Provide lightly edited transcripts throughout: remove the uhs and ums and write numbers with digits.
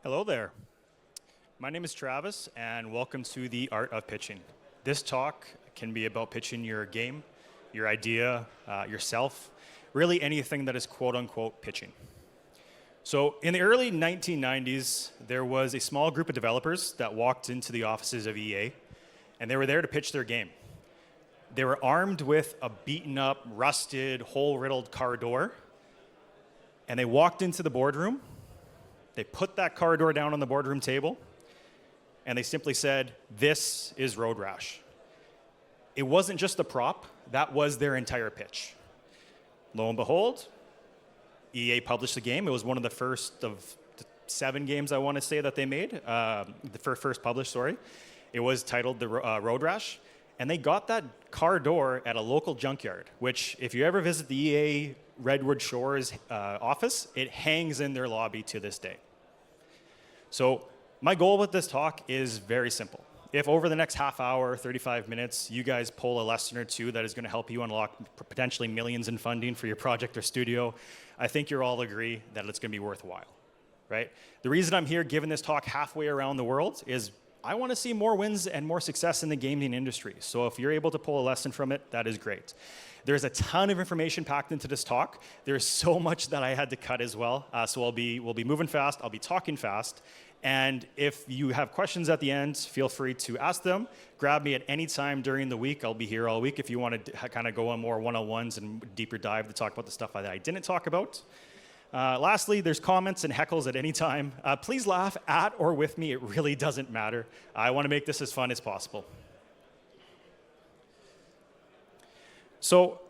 Hello there. My name is Travis, and welcome to The Art of Pitching. This talk can be about pitching your game, your idea, yourself, really anything that is quote-unquote pitching. So in the early 1990s, there was a small group of developers that walked into the offices of EA, and they were there to pitch their game. They were armed with a beaten-up, rusted, hole-riddled car door, and they walked into the boardroom. They put that car door down on the boardroom table, and they simply said, "This is Road Rash." It wasn't just a prop, that was their entire pitch. Lo and behold, EA published the game. It was one of the first of the 7 games, I want to say, that they made. The first published, sorry. It was titled the Road Rash, and they got that car door at a local junkyard, which if you ever visit the EA Redwood Shores office, it hangs in their lobby to this day. So my goal with this talk is very simple. If over the next half hour, 35 minutes, you guys pull a lesson or two that is going to help you unlock potentially millions in funding for your project or studio, I think you'll all agree that it's going to be worthwhile, right? The reason I'm here giving this talk halfway around the world is I want to see more wins and more success in the gaming industry. So if you're able to pull a lesson from it, that is great. There's a ton of information packed into this talk. There's so much that I had to cut as well. So we'll be moving fast. I'll be talking fast. And if you have questions at the end, feel free to ask them. Grab me at any time during the week. I'll be here all week if you want to kind of go on more one-on-ones and deeper dive to talk about the stuff that I didn't talk about. Lastly, there's comments and heckles at any time. Please laugh at or with me. It really doesn't matter. I want to make this as fun as possible. So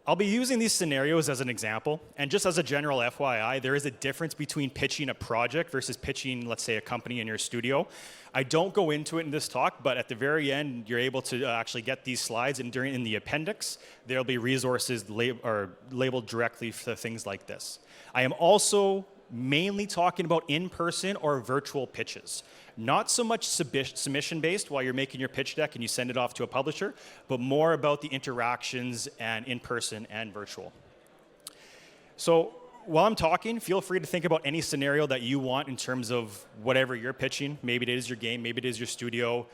I'll be using these scenarios as an example. And just as a general FYI, there is a difference between pitching a project versus pitching, let's say, a company in your studio. I don't go into it in this talk, but at the very end, you're able to actually get these slides. And in the appendix, there'll be resources labeled directly for things like this. I am also mainly talking about in-person or virtual pitches. Not so much submission-based while you're making your pitch deck and you send it off to a publisher, but more about the interactions and in-person and virtual. So while I'm talking, feel free to think about any scenario that you want in terms of whatever you're pitching. Maybe it is your game, maybe it is your studio,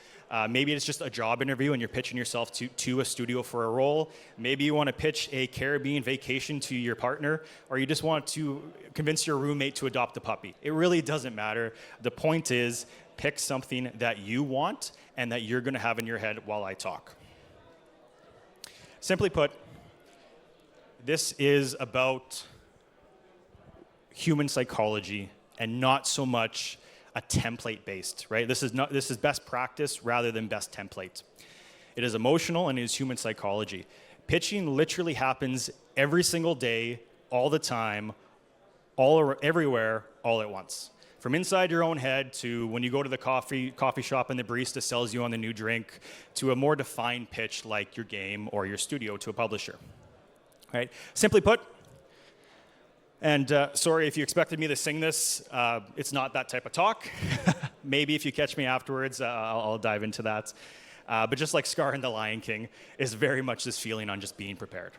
maybe it's just a job interview and you're pitching yourself to a studio for a role. Maybe you want to pitch a Caribbean vacation to your partner, or you just want to convince your roommate to adopt a puppy. It really doesn't matter. The point is, pick something that you want and that you're going to have in your head while I talk. Simply put, this is about human psychology and not so much a template based, right? This is best practice rather than best template. It is emotional and it is human psychology. Pitching literally happens every single day, all the time, everywhere, all at once. From inside your own head to when you go to the coffee shop and the barista sells you on the new drink, to a more defined pitch like your game or your studio to a publisher, right? Simply put, and sorry if you expected me to sing this, it's not that type of talk. Maybe if you catch me afterwards, I'll dive into that. But just like Scar in The Lion King, is very much this feeling on just being prepared.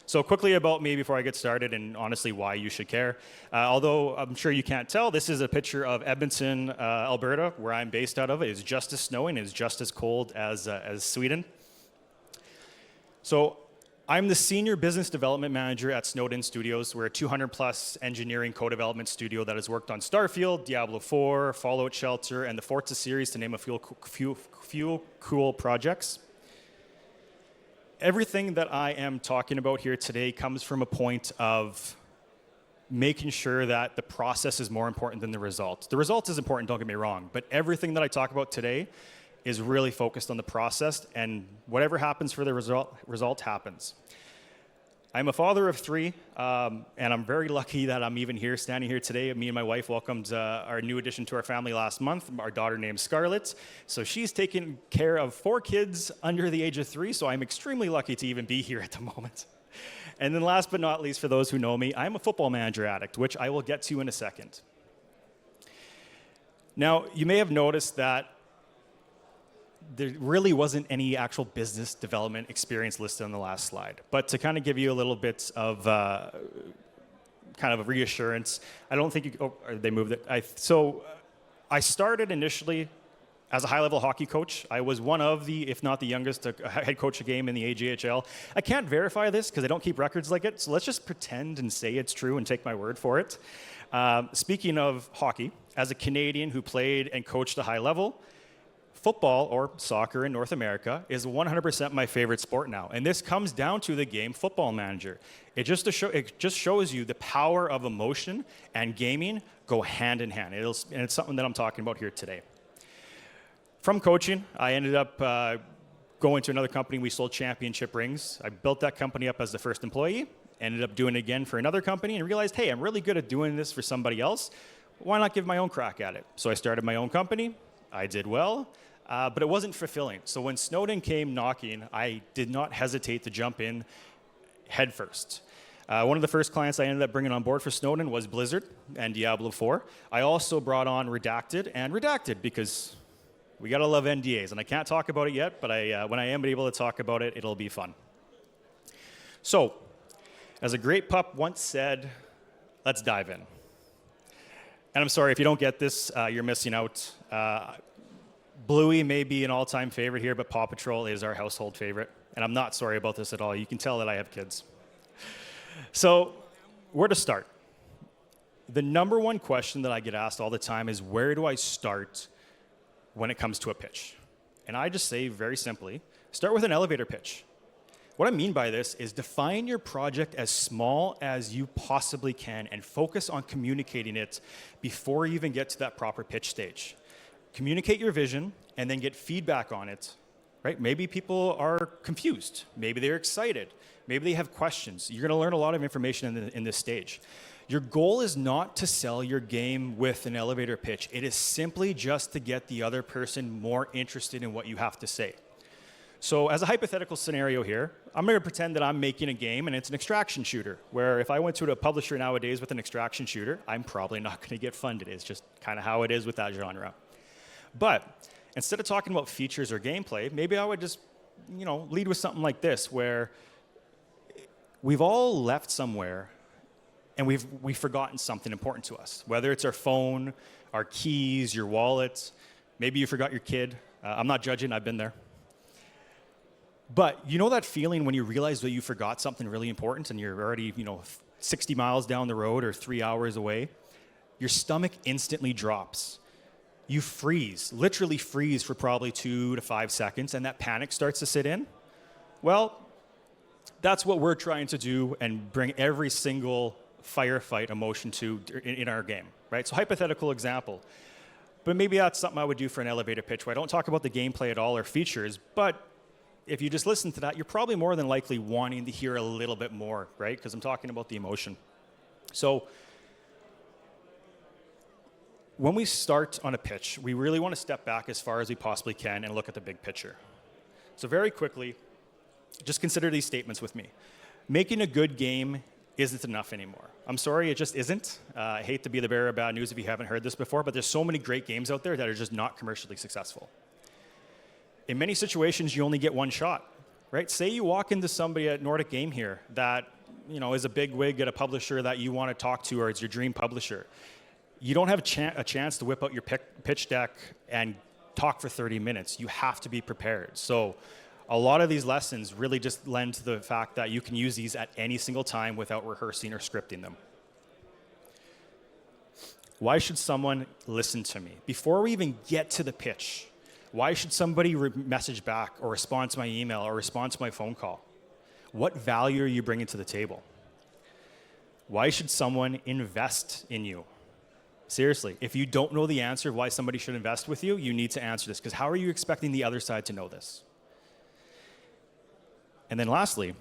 So quickly about me before I get started, and honestly why you should care. Although I'm sure you can't tell, this is a picture of Edmonton, Alberta, where I'm based out of. It is just as snowy and it is just as cold as Sweden. So I'm the Senior Business Development Manager at Snowden Studios. We're a 200-plus engineering co-development studio that has worked on Starfield, Diablo 4, Fallout Shelter, and the Forza series, to name a few cool projects. Everything that I am talking about here today comes from a point of making sure that the process is more important than the result. The result is important, don't get me wrong, but everything that I talk about today is really focused on the process, and whatever happens for the result happens. I'm a father of 3, and I'm very lucky that I'm even here, standing here today. Me and my wife welcomed our new addition to our family last month, our daughter named Scarlett. So she's taken care of 4 kids under the age of 3, so I'm extremely lucky to even be here at the moment. And then last but not least, for those who know me, I'm a football manager addict, which I will get to in a second. Now, you may have noticed that there really wasn't any actual business development experience listed on the last slide. But to kind of give you a little bit of kind of a reassurance, I don't think you, oh, they moved it. I started initially as a high-level hockey coach. I was one of the, if not the youngest, head coach a game in the AJHL. I can't verify this because I don't keep records like it, so let's just pretend and say it's true and take my word for it. Speaking of hockey, as a Canadian who played and coached a high level, football, or soccer in North America, is 100% my favorite sport now. And this comes down to the game Football Manager. It just shows you the power of emotion and gaming go hand in hand. And it's something that I'm talking about here today. From coaching, I ended up going to another company. We sold championship rings. I built that company up as the first employee, ended up doing it again for another company, and realized, hey, I'm really good at doing this for somebody else. Why not give my own crack at it? So I started my own company. I did well. But it wasn't fulfilling. So when Snowden came knocking, I did not hesitate to jump in head first. One of the first clients I ended up bringing on board for Snowden was Blizzard and Diablo 4. I also brought on Redacted and Redacted because we gotta love NDAs. And I can't talk about it yet, but when I am able to talk about it, it'll be fun. So, as a great pup once said, let's dive in. And I'm sorry, if you don't get this, you're missing out. Bluey may be an all-time favorite here, but Paw Patrol is our household favorite. And I'm not sorry about this at all. You can tell that I have kids. So, where to start? The number one question that I get asked all the time is, where do I start when it comes to a pitch? And I just say very simply, start with an elevator pitch. What I mean by this is define your project as small as you possibly can and focus on communicating it before you even get to that proper pitch stage. Communicate your vision and then get feedback on it, right? Maybe people are confused. Maybe they're excited. Maybe they have questions. You're going to learn a lot of information in this stage. Your goal is not to sell your game with an elevator pitch. It is simply just to get the other person more interested in what you have to say. So as a hypothetical scenario here, I'm going to pretend that I'm making a game and it's an extraction shooter, where if I went to a publisher nowadays with an extraction shooter, I'm probably not going to get funded. It's just kind of how it is with that genre. But instead of talking about features or gameplay, maybe I would just, lead with something like this, where we've all left somewhere and we've forgotten something important to us, whether it's our phone, our keys, your wallet. Maybe you forgot your kid. I'm not judging. I've been there. But you know that feeling when you realize that you forgot something really important and you're already, 60 miles down the road or 3 hours away? Your stomach instantly drops. You freeze, literally freeze for probably 2 to 5 seconds, and that panic starts to sit in. Well, that's what we're trying to do and bring every single firefight emotion to in our game, right? So hypothetical example. But maybe that's something I would do for an elevator pitch where I don't talk about the gameplay at all or features, but if you just listen to that, you're probably more than likely wanting to hear a little bit more, right? Because I'm talking about the emotion. So when we start on a pitch, we really want to step back as far as we possibly can and look at the big picture. So very quickly, just consider these statements with me. Making a good game isn't enough anymore. I'm sorry, it just isn't. I hate to be the bearer of bad news if you haven't heard this before, but there's so many great games out there that are just not commercially successful. In many situations, you only get one shot, right? Say you walk into somebody at Nordic Game here that is a big wig at a publisher that you want to talk to, or it's your dream publisher. You don't have a chance to whip out your pitch deck and talk for 30 minutes. You have to be prepared. So a lot of these lessons really just lend to the fact that you can use these at any single time without rehearsing or scripting them. Why should someone listen to me? Before we even get to the pitch, why should somebody message back or respond to my email or respond to my phone call? What value are you bringing to the table? Why should someone invest in you? Seriously, if you don't know the answer of why somebody should invest with you, you need to answer this, because how are you expecting the other side to know this? And then lastly,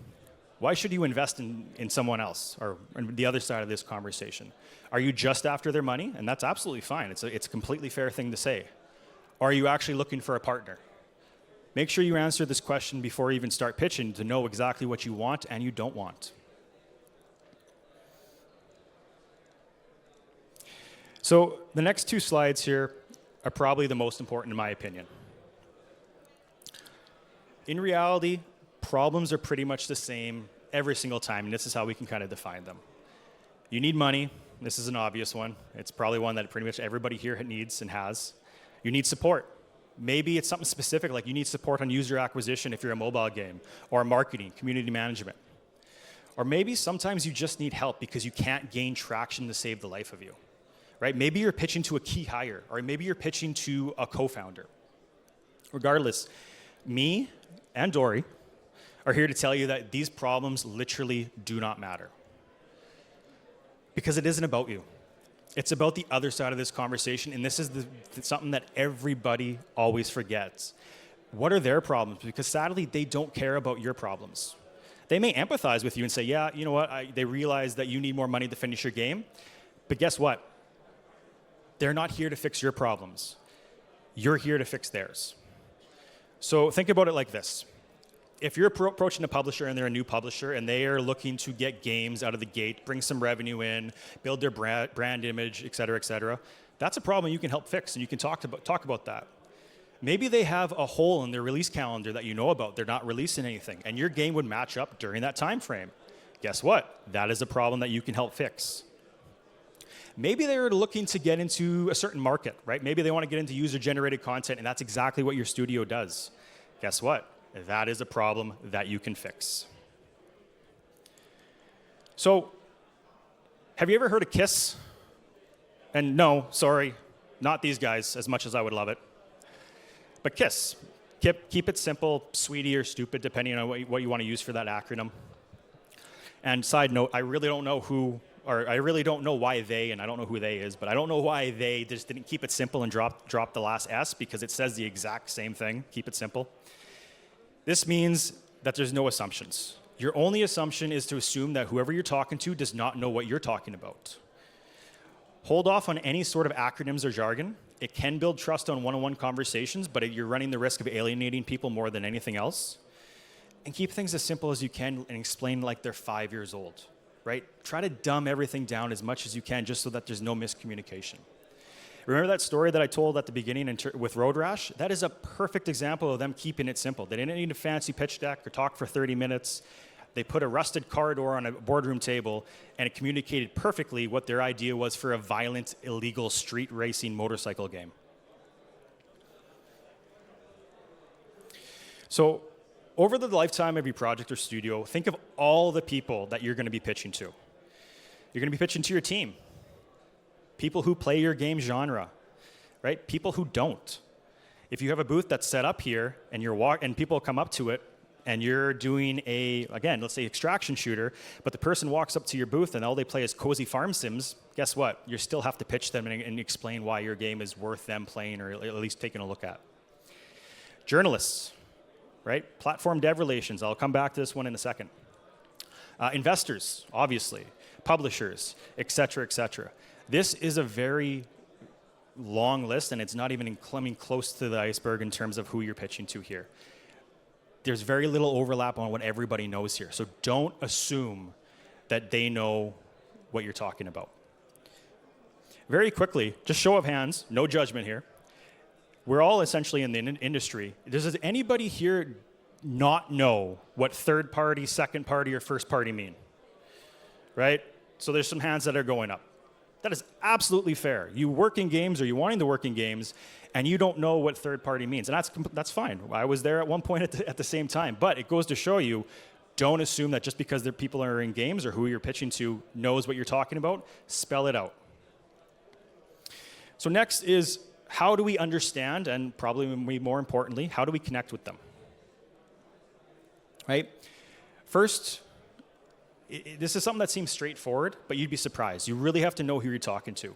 why should you invest in someone else or on the other side of this conversation? Are you just after their money? And that's absolutely fine. It's a completely fair thing to say. Or are you actually looking for a partner? Make sure you answer this question before you even start pitching to know exactly what you want and you don't want. So the next two slides here are probably the most important in my opinion. In reality, problems are pretty much the same every single time, and this is how we can kind of define them. You need money, This is an obvious one. It's probably one that pretty much everybody here needs and has. You need support. Maybe it's something specific, like you need support on user acquisition if you're a mobile game, or marketing, community management. Or maybe sometimes you just need help because you can't gain traction to save the life of you, right? Maybe you're pitching to a key hire, or maybe you're pitching to a co-founder. Regardless, me and Dory are here to tell you that these problems literally do not matter. Because it isn't about you. It's about the other side of this conversation, and this is something that everybody always forgets. What are their problems? Because sadly, they don't care about your problems. They may empathize with you and say, yeah, you know what, they realize that you need more money to finish your game, but guess what? They're not here to fix your problems. You're here to fix theirs. So think about it like this. If you're approaching a publisher and they're a new publisher and they are looking to get games out of the gate, bring some revenue in, build their brand image, et cetera, that's a problem you can help fix, and you can talk about that. Maybe they have a hole in their release calendar that you know about. They're not releasing anything, and your game would match up during that time frame. Guess what? That is a problem that you can help fix. Maybe they're looking to get into a certain market, right? Maybe they want to get into user-generated content, and that's exactly what your studio does. Guess what? That is a problem that you can fix. So, have you ever heard of KISS? And no, sorry, not these guys, as much as I would love it. But KISS. Keep it simple, sweetie, or stupid, depending on what you want to use for that acronym. And side note, I really don't know why they, and I don't know who they is, but I don't know why they just didn't keep it simple and drop the last S, because it says the exact same thing, keep it simple. This means that there's no assumptions. Your only assumption is to assume that whoever you're talking to does not know what you're talking about. Hold off on any sort of acronyms or jargon. It can build trust on one-on-one conversations, but you're running the risk of alienating people more than anything else. And keep things as simple as you can and explain like they're 5 years old, right? Try to dumb everything down as much as you can just so that there's no miscommunication. Remember that story that I told at the beginning with Road Rash? That is a perfect example of them keeping it simple. They didn't need a fancy pitch deck or talk for 30 minutes. They put a rusted car door on a boardroom table, and it communicated perfectly what their idea was for a violent, illegal street racing motorcycle game. So, over the lifetime of your project or studio, think of all the people that you're going to be pitching to. You're going to be pitching to your team. People who play your game genre, right? People who don't. If you have a booth that's set up here and people come up to it and you're doing again, let's say extraction shooter, but the person walks up to your booth and all they play is cozy farm sims, guess what? You still have to pitch them and explain why your game is worth them playing or at least taking a look at. Journalists, right? Platform dev relations. I'll come back to this one in a second. Investors, obviously. Publishers, et cetera, et cetera. This is a very long list, and it's not even coming close to the iceberg in terms of who you're pitching to here. There's very little overlap on what everybody knows here, so don't assume that they know what you're talking about. Very quickly, just show of hands, no judgment here. We're all essentially in the industry. Does anybody here not know what third party, second party, or first party mean? Right? So there's some hands that are going up. That is absolutely fair. You work in games, or you're wanting to work in games, and you don't know what third party means. And that's fine. I was there at one point at the same time. But it goes to show you, don't assume that just because the people are in games or who you're pitching to knows what you're talking about. Spell it out. So next is, how do we understand, and probably more importantly, how do we connect with them? Right? First, this is something that seems straightforward, but you'd be surprised. You really have to know who you're talking to.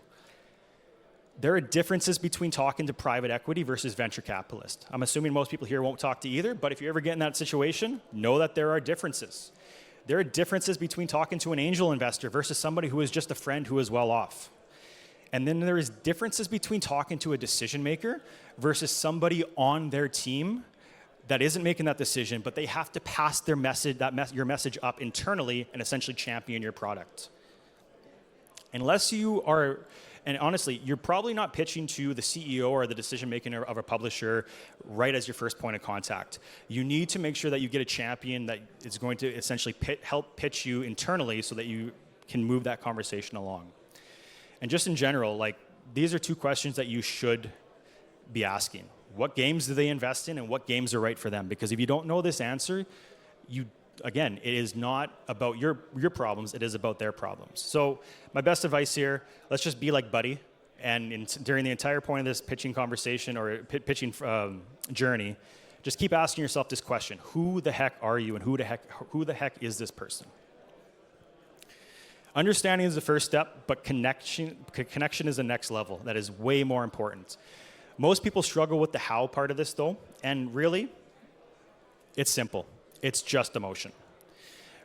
There are differences between talking to private equity versus venture capitalist. I'm assuming most people here won't talk to either, but if you ever get in that situation, know that there are differences. There are differences between talking to an angel investor versus somebody who is just a friend who is well off. And then there is differences between talking to a decision maker versus somebody on their team that isn't making that decision, but they have to pass their message, your message up internally and essentially champion your product. Unless you are, and honestly, you're probably not pitching to the CEO or the decision maker of a publisher right as your first point of contact. You need to make sure that you get a champion that is going to essentially help pitch you internally so that you can move that conversation along. And just in general, like, these are two questions that you should be asking. What games do they invest in and what games are right for them? Because if you don't know this answer, again, it is not about your problems, it is about their problems. So my best advice here, let's just be like Buddy. And during the entire point of this pitching conversation or pitching journey, just keep asking yourself this question: who the heck are you, and who the heck is this person? Understanding is the first step, but connection is the next level. That is way more important. Most people struggle with the how part of this, though, and really, it's simple. It's just emotion,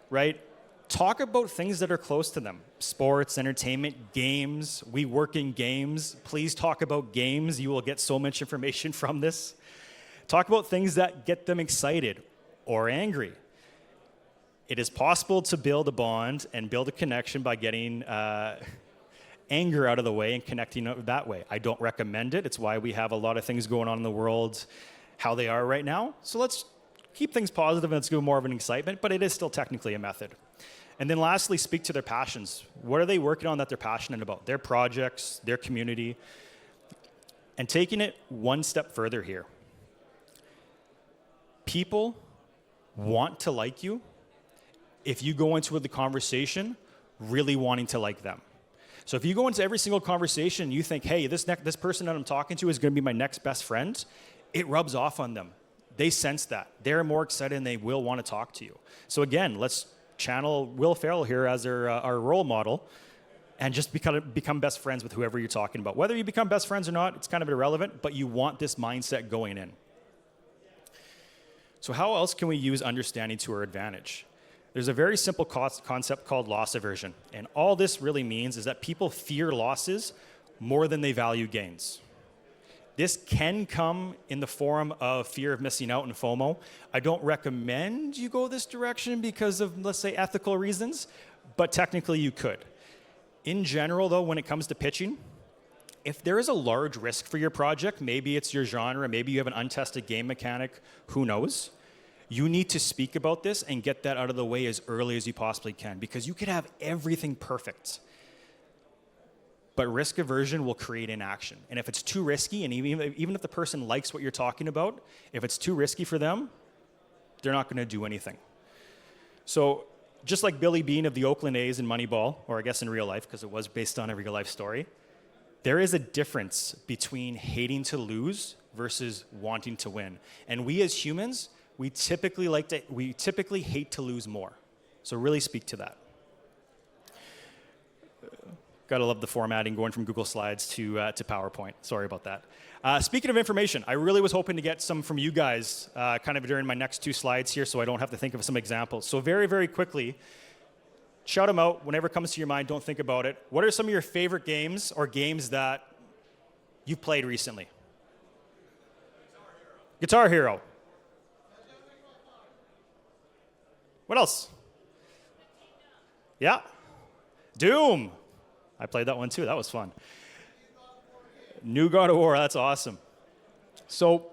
right? Talk about things that are close to them. Sports, entertainment, games. We work in games. Please talk about games. You will get so much information from this. Talk about things that get them excited or angry. It is possible to build a bond and build a connection by getting anger out of the way and connecting that way. I don't recommend it. It's why we have a lot of things going on in the world how they are right now. So let's keep things positive and let's do more of an excitement, but it is still technically a method. And then lastly, speak to their passions. What are they working on that they're passionate about? Their projects, their community. And taking it one step further here. People want to like you if you go into the conversation really wanting to like them. So if you go into every single conversation and you think, hey, this person that I'm talking to is going to be my next best friend, it rubs off on them. They sense that. They're more excited and they will want to talk to you. So again, let's channel Will Ferrell here as our role model and just become best friends with whoever you're talking about. Whether you become best friends or not, it's kind of irrelevant, but you want this mindset going in. So how else can we use understanding to our advantage? There's a very simple concept called loss aversion. And all this really means is that people fear losses more than they value gains. This can come in the form of fear of missing out and FOMO. I don't recommend you go this direction because of, let's say, ethical reasons, but technically you could. In general, though, when it comes to pitching, if there is a large risk for your project, maybe it's your genre, maybe you have an untested game mechanic, who knows? You need to speak about this and get that out of the way as early as you possibly can, because you could have everything perfect. But risk aversion will create inaction. And if it's too risky, and even if the person likes what you're talking about, if it's too risky for them, they're not going to do anything. So just like Billy Beane of the Oakland A's in Moneyball, or I guess in real life, because it was based on a real life story, there is a difference between hating to lose versus wanting to win. And we as humans, we typically hate to lose more. So really speak to that. Gotta love the formatting going from Google Slides to PowerPoint. Sorry about that. Speaking of information, I really was hoping to get some from you guys kind of during my next two slides here so I don't have to think of some examples. So very, very quickly, shout them out. Whenever it comes to your mind, don't think about it. What are some of your favorite games or games that you've played recently? Guitar Hero. What else? Yeah. Doom. I played that one too. That was fun. New God of War. That's awesome. So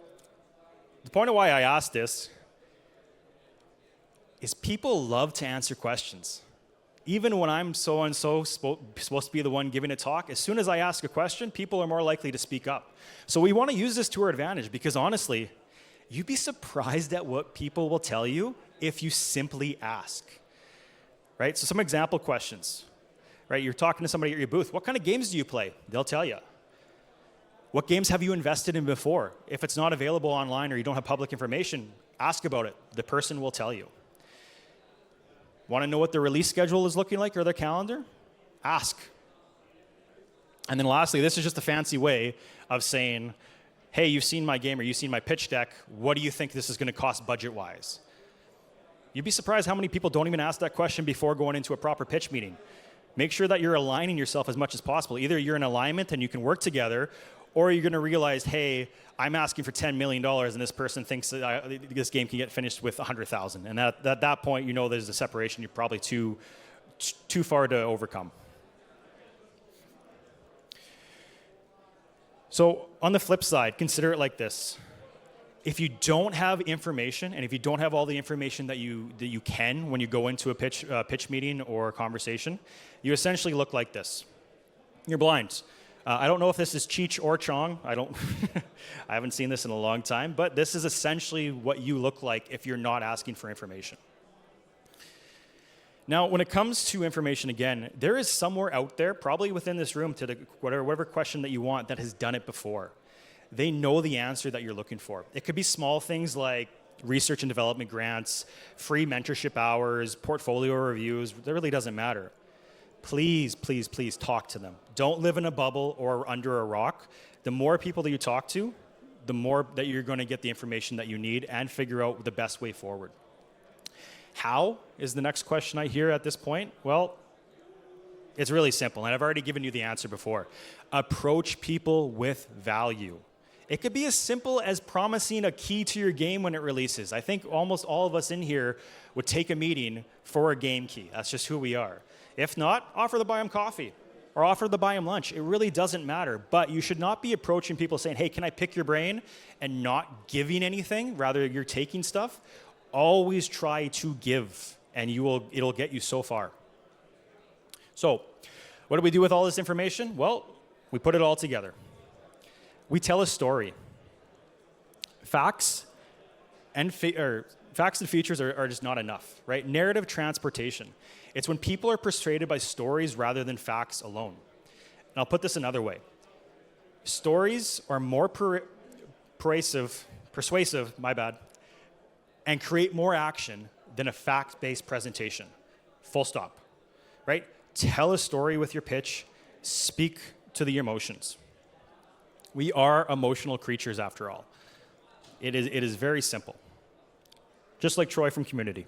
the point of why I asked this is people love to answer questions. Even when I'm so-and-so supposed to be the one giving a talk, as soon as I ask a question, people are more likely to speak up. So we want to use this to our advantage because honestly, you'd be surprised at what people will tell you if you simply ask. Right? So some example questions. Right, you're talking to somebody at your booth. What kind of games do you play? They'll tell you. What games have you invested in before? If it's not available online or you don't have public information, ask about it. The person will tell you. Want to know what the release schedule is looking like or their calendar? Ask. And then lastly, this is just a fancy way of saying, hey, you've seen my game or you've seen my pitch deck. What do you think this is going to cost budget-wise? You'd be surprised how many people don't even ask that question before going into a proper pitch meeting. Make sure that you're aligning yourself as much as possible. Either you're in alignment and you can work together, or you're going to realize, hey, I'm asking for $10 million and this person thinks that this game can get finished with $100,000. And at that point, you know there's a separation you're probably too far to overcome. So on the flip side, consider it like this. If you don't have information, and if you don't have all the information that you can when you go into a pitch meeting or a conversation, you essentially look like this. You're blind. I don't know if this is Cheech or Chong. I haven't seen this in a long time, but this is essentially what you look like if you're not asking for information. Now, when it comes to information, again, there is somewhere out there, probably within this room, to whatever question that you want, that has done it before. They know the answer that you're looking for. It could be small things like research and development grants, free mentorship hours, portfolio reviews. That really doesn't matter. Please, please, please talk to them. Don't live in a bubble or under a rock. The more people that you talk to, the more that you're going to get the information that you need and figure out the best way forward. How is the next question I hear at this point? Well, it's really simple, and I've already given you the answer before. Approach people with value. It could be as simple as promising a key to your game when it releases. I think almost all of us in here would take a meeting for a game key. That's just who we are. If not, offer to buy them coffee or offer to buy them lunch. It really doesn't matter. But you should not be approaching people saying, hey, can I pick your brain, and not giving anything. Rather, you're taking stuff. Always try to give, and it'll get you so far. So what do we do with all this information? Well, we put it all together. We tell a story. Facts and features are just not enough, right? Narrative transportation. It's when people are persuaded by stories rather than facts alone. And I'll put this another way. Stories are more persuasive, and create more action than a fact-based presentation. Full stop, right? Tell a story with your pitch. Speak to the emotions. We are emotional creatures after all. It is very simple. Just like Troy from Community.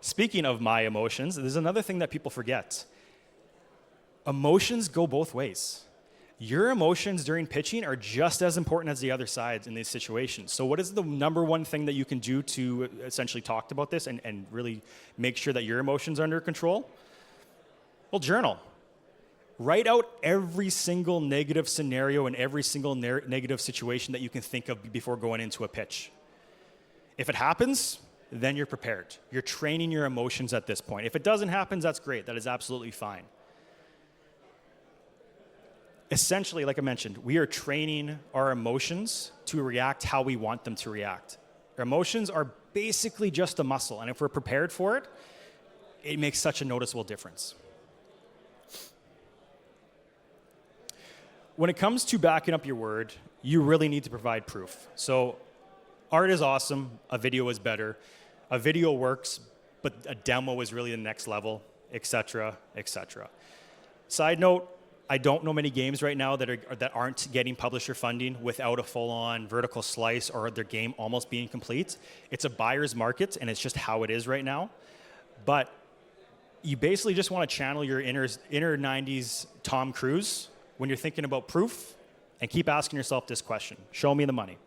Speaking of my emotions, there's another thing that people forget. Emotions go both ways. Your emotions during pitching are just as important as the other sides in these situations. So what is the number one thing that you can do to essentially talk about this and really make sure that your emotions are under control? Well, journal. Write out every single negative scenario and every single negative situation that you can think of before going into a pitch. If it happens, then you're prepared. You're training your emotions at this point. If it doesn't happen, that's great. That is absolutely fine. Essentially, like I mentioned, we are training our emotions to react how we want them to react. Our emotions are basically just a muscle, and if we're prepared for it, it makes such a noticeable difference. When it comes to backing up your word, you really need to provide proof. So art is awesome, a video is better. A video works, but a demo is really the next level, etc., etc. Side note, I don't know many games right now that aren't getting publisher funding without a full-on vertical slice or their game almost being complete. It's a buyer's market, and it's just how it is right now. But you basically just want to channel your inner 90s Tom Cruise when you're thinking about proof, and keep asking yourself this question: show me the money.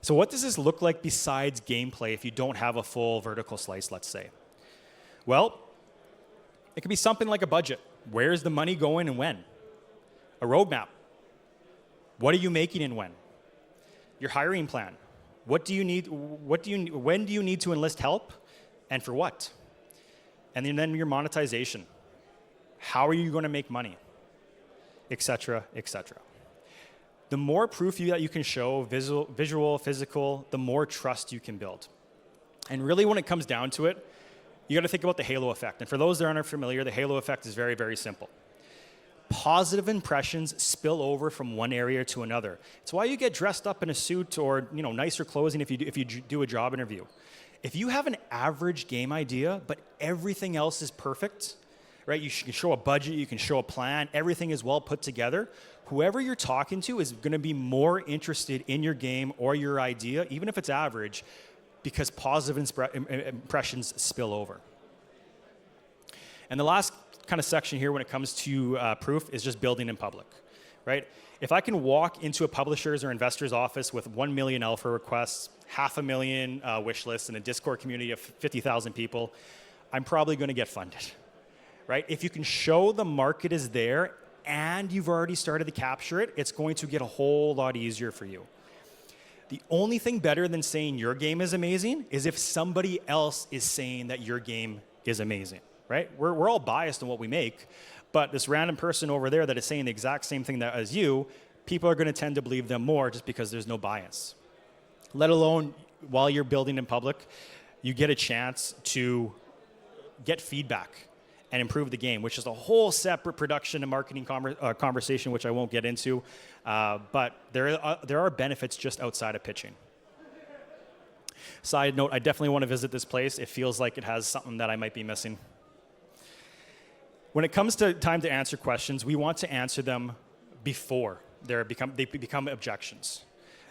So what does this look like besides gameplay if you don't have a full vertical slice, let's say? Well, it could be something like a budget. Where's the money going and when? A roadmap. What are you making and when? Your hiring plan. What do you need? When do you need to enlist help, and for what? And then your monetization. How are you going to make money? Etc., etc. The more proof that you can show, visual, physical, the more trust you can build. And really, when it comes down to it, you got to think about the halo effect. And for those that aren't familiar, the halo effect is very, very simple. Positive impressions spill over from one area to another. It's why you get dressed up in a suit or nicer clothing if you do a job interview. If you have an average game idea, but everything else is perfect, right? You can show a budget, you can show a plan, everything is well put together. Whoever you're talking to is going to be more interested in your game or your idea, even if it's average, because positive impressions spill over. And the last kind of section here when it comes to proof is just building in public, right? If I can walk into a publisher's or investor's office with 1 million alpha requests, 500,000 wish lists, and a Discord community of 50,000 people, I'm probably going to get funded, right? If you can show the market is there and you've already started to capture it, it's going to get a whole lot easier for you. The only thing better than saying your game is amazing is if somebody else is saying that your game is amazing, right? We're all biased in what we make, But this random person over there that is saying the exact same thing as you, people are going to tend to believe them more just because there's no bias. Let alone while you're building in public, you get a chance to get feedback and improve the game, which is a whole separate production and marketing conversation, which I won't get into. But there are benefits just outside of pitching. Side note, I definitely want to visit this place. It feels like it has something that I might be missing. When it comes to time to answer questions, we want to answer them before they become objections.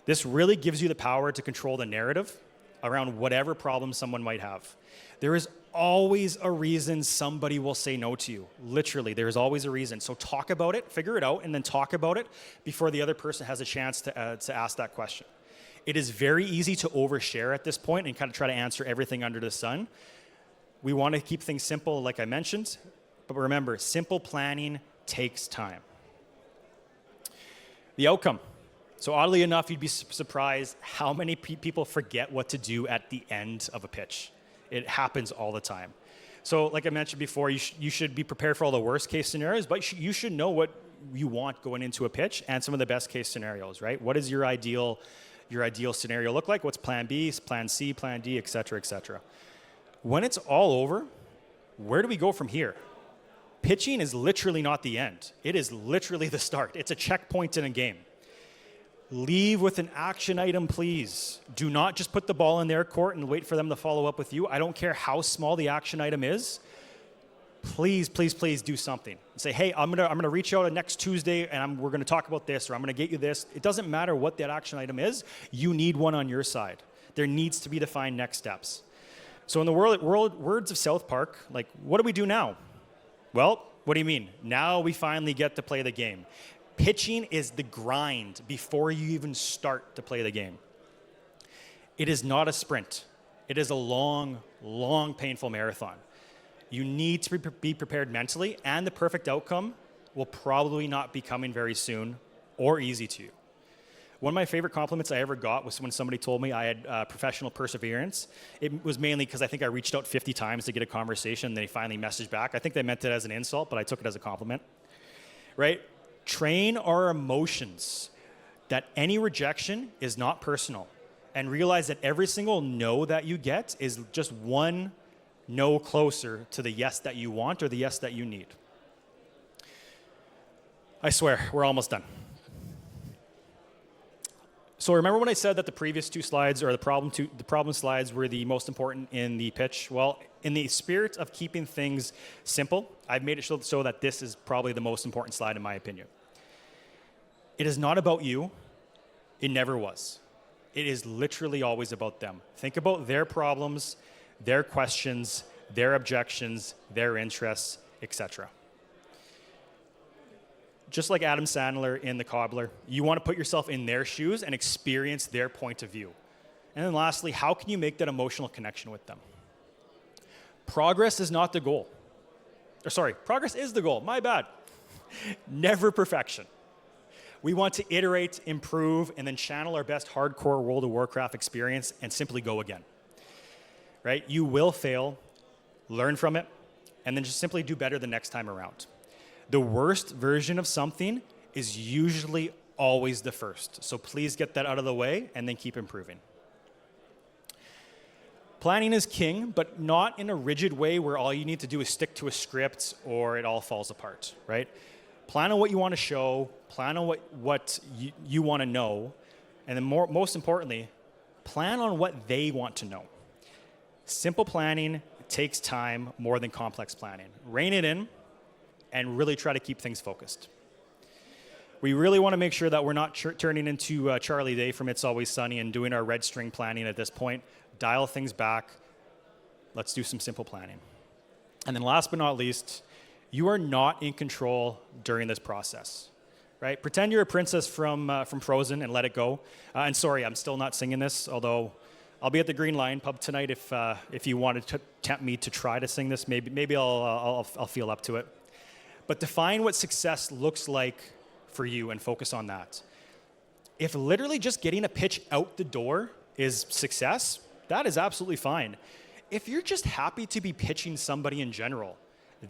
This really gives you the power to control the narrative around whatever problem someone might have. There is always a reason somebody will say no to you. Literally, there's always a reason. So talk about it, figure it out, and then talk about it before the other person has a chance to ask that question. It is very easy to overshare at this point and kind of try to answer everything under the sun. We want to keep things simple, like I mentioned, but remember, simple planning takes time. The outcome. So oddly enough, you'd be surprised how many people forget what to do at the end of a pitch. It happens all the time. So like I mentioned before, you should be prepared for all the worst case scenarios, but you should know what you want going into a pitch and some of the best case scenarios, right? What does your ideal scenario look like? What's plan B, plan C, plan D, et cetera, et cetera. When it's all over, where do we go from here? Pitching is literally not the end. It is literally the start. It's a checkpoint in a game. Leave with an action item, please. Do not just put the ball in their court and wait for them to follow up with you. I don't care how small the action item is. Please, please, please do something. Say, hey, I'm gonna reach out next Tuesday and we're gonna talk about this, or I'm gonna get you this. It doesn't matter what that action item is. You need one on your side. There needs to be defined next steps. So in the words of South Park, like, what do we do now? Well, what do you mean? Now we finally get to play the game. Pitching is the grind before you even start to play the game. It is not a sprint. It is a long, long, painful marathon. You need to be prepared mentally, and the perfect outcome will probably not be coming very soon or easy to you. One of my favorite compliments I ever got was when somebody told me I had professional perseverance. It was mainly because I think I reached out 50 times to get a conversation, and they finally messaged back. I think they meant it as an insult, but I took it as a compliment, right? Train our emotions that any rejection is not personal, and realize that every single no that you get is just one no closer to the yes that you want or the yes that you need. I swear, we're almost done. So remember when I said that the previous two slides, or the problem slides, were the most important in the pitch? Well, in the spirit of keeping things simple, I've made it so that this is probably the most important slide in my opinion. It is not about you. It never was. It is literally always about them. Think about their problems, their questions, their objections, their interests, etc. Just like Adam Sandler in The Cobbler, you want to put yourself in their shoes and experience their point of view. And then lastly, how can you make that emotional connection with them? Progress is not the goal. Progress is the goal. My bad. Never perfection. We want to iterate, improve, and then channel our best hardcore World of Warcraft experience and simply go again. Right? You will fail, learn from it, and then just simply do better the next time around. The worst version of something is usually always the first. So please get that out of the way and then keep improving. Planning is king, but not in a rigid way where all you need to do is stick to a script or it all falls apart, right? Plan on what you want to show, plan on what you want to know, and then most importantly, plan on what they want to know. Simple planning takes time more than complex planning. Rein it in and really try to keep things focused. We really want to make sure that we're not turning into Charlie Day from It's Always Sunny and doing our red string planning at this point. Dial things back. Let's do some simple planning. And then last but not least, you are not in control during this process, right? Pretend you're a princess from Frozen and let it go. And sorry, I'm still not singing this, although I'll be at the Green Lion pub tonight if you wanted to tempt me to try to sing this. Maybe I'll feel up to it. But define what success looks like for you and focus on that. If literally just getting a pitch out the door is success, that is absolutely fine. If you're just happy to be pitching somebody in general,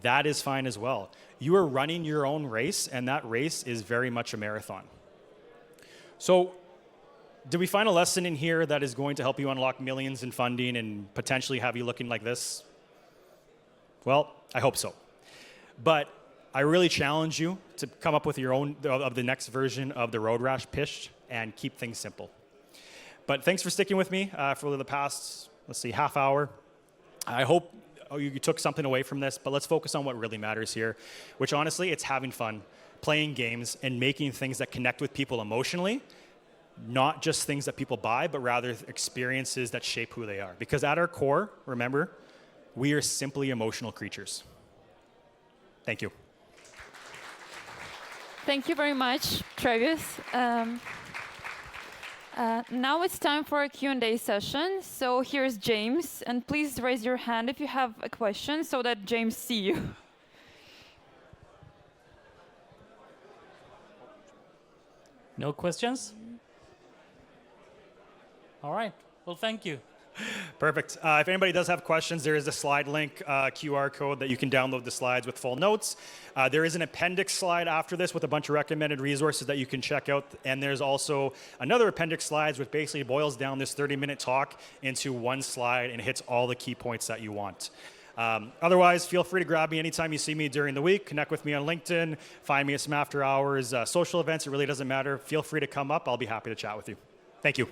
that is fine as well. You are running your own race, and that race is very much a marathon. So, did we find a lesson in here that is going to help you unlock millions in funding and potentially have you looking like this? Well, I hope so. But I really challenge you to come up with your own, of the next version of the Road Rash pitch and keep things simple. But thanks for sticking with me for the past, half hour. I hope you took something away from this, but let's focus on what really matters here, which honestly, it's having fun, playing games, and making things that connect with people emotionally, not just things that people buy, but rather experiences that shape who they are. Because at our core, remember, we are simply emotional creatures. Thank you. Thank you very much, Travis. Now it's time for a Q&A session. So here's James, and please raise your hand if you have a question so that James see you. No questions? All right. Well, thank you. Perfect. If anybody does have questions, there is a slide link, QR code that you can download the slides with full notes. There is an appendix slide after this with a bunch of recommended resources that you can check out. And there's also another appendix slides which basically boils down this 30-minute talk into one slide and hits all the key points that you want. Otherwise, feel free to grab me anytime you see me during the week. Connect with me on LinkedIn. Find me at some after hours social events. It really doesn't matter. Feel free to come up. I'll be happy to chat with you. Thank you.